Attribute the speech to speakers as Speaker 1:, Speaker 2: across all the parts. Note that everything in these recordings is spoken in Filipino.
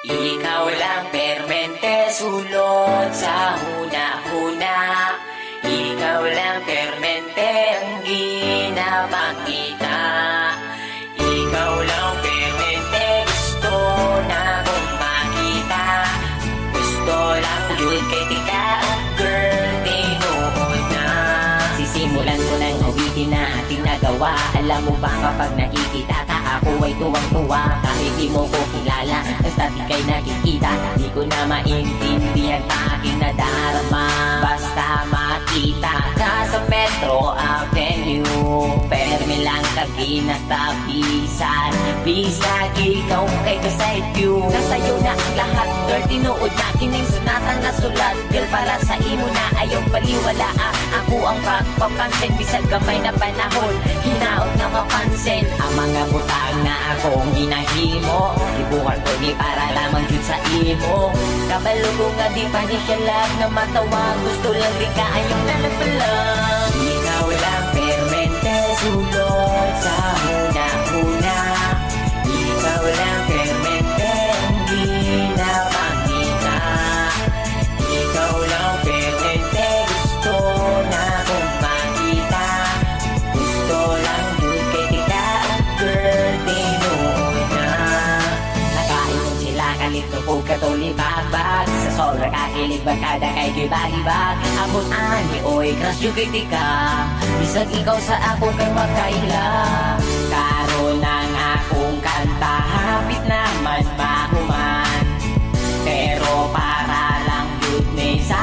Speaker 1: Ikaw lang permente sulod sa huna-huna. Ikaw lang permente ang ginapakita. Ikaw lang permente gusto na kong makita. Gusto lang yun kay tika, girl, tinuod na. Sisimulan ko ng awitin na ating nagawa. Alam mo ba kapag nakikita ka, ako ay tuwang-tuwa. Kahit di mo ko kilala, basta di kay nakikita. Di ko na maintindihan pa aking nadarama. Basta makita ka sa Metro Avenue, permi lang kaginatapisan. Bisag ikaw kay kaside view. Nasa'yo na ang lahat, girl, tinuod na kining sunatan na sulat. Girl, para sa imo na ayaw baliwala. Ako ang pagpapansin, bisag gamay na panahon, hinaot na mapansin ang mga butang na akong ginahimo. Ibukan ko ni para lamang yun sa imo. Kabalo ko nga di pa ni siya lang na matawa. Gusto lang di ka ayong nalapalang. Ikaw lang permente sulod sa huna-huna. Ikaw lang permente ang ginapakita. Ikaw lang permente gusto na kong makita. Gusto lang yun kay tika, girl, tinuod na. Nakaipon sila kalito po katulibag-bag. Sa sobra kakilig bagkada kay gibag-ibag. Abot ani oy crush yung kay tika. Bisag ikaw sa ako kay makaila. Karon ang akong kanta hapit naman mahuman. Pero para lang yun ni sa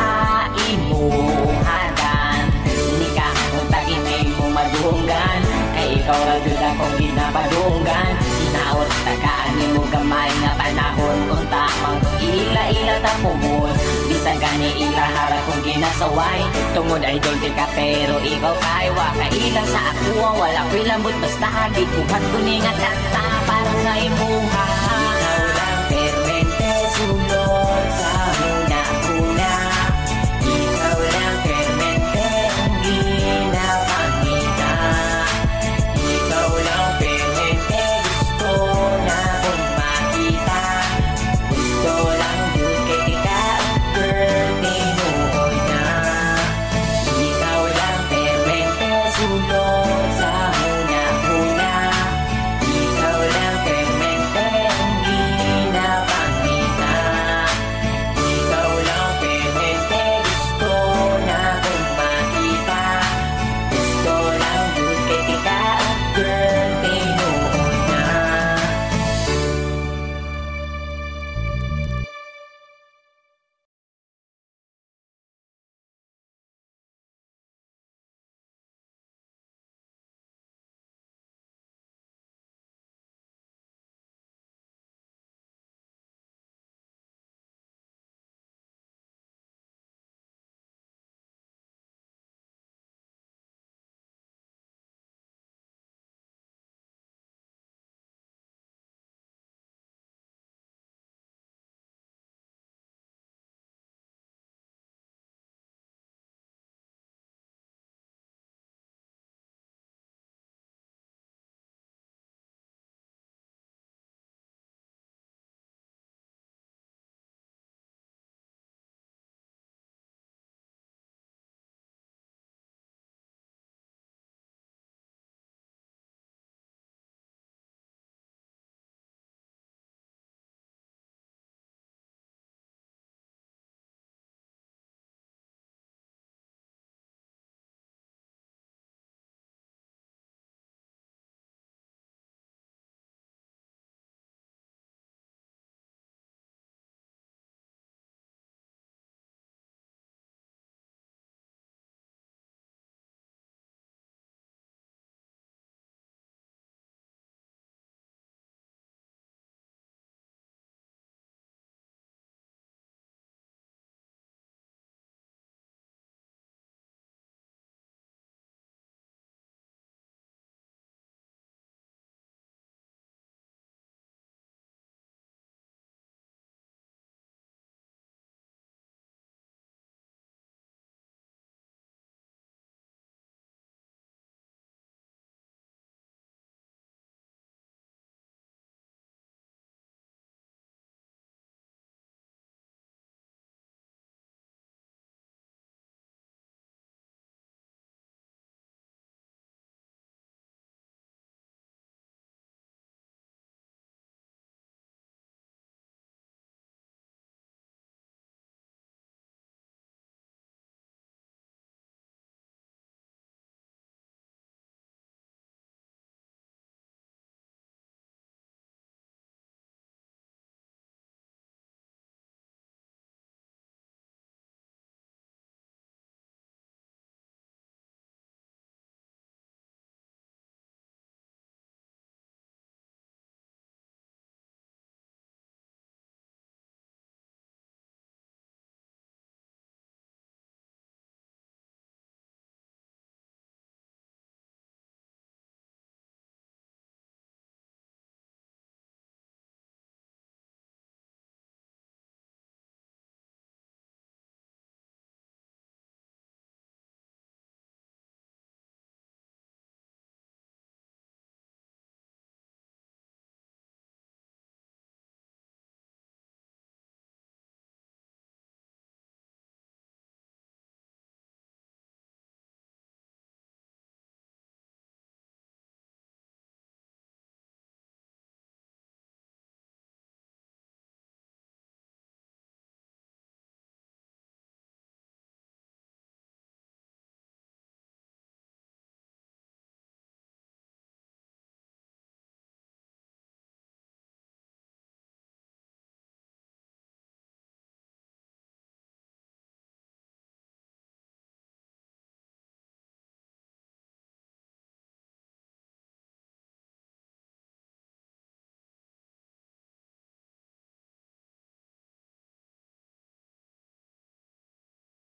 Speaker 1: imong hadan. Hindi ka untagin ay mo madunggan. Kay ikaw ra jud akong ginapadunggan. Sinaot tagaan ni mo gamay nga panahon. Unta mang ila-ila ta pumon. Bisag gani ila harap kong ginasaway. Tungod ay dolce ka pero ikaw kaywa. Kailang sa ako wala ko'y lambot basta. Di kuhat ko ni nga kanta parang nga imuha.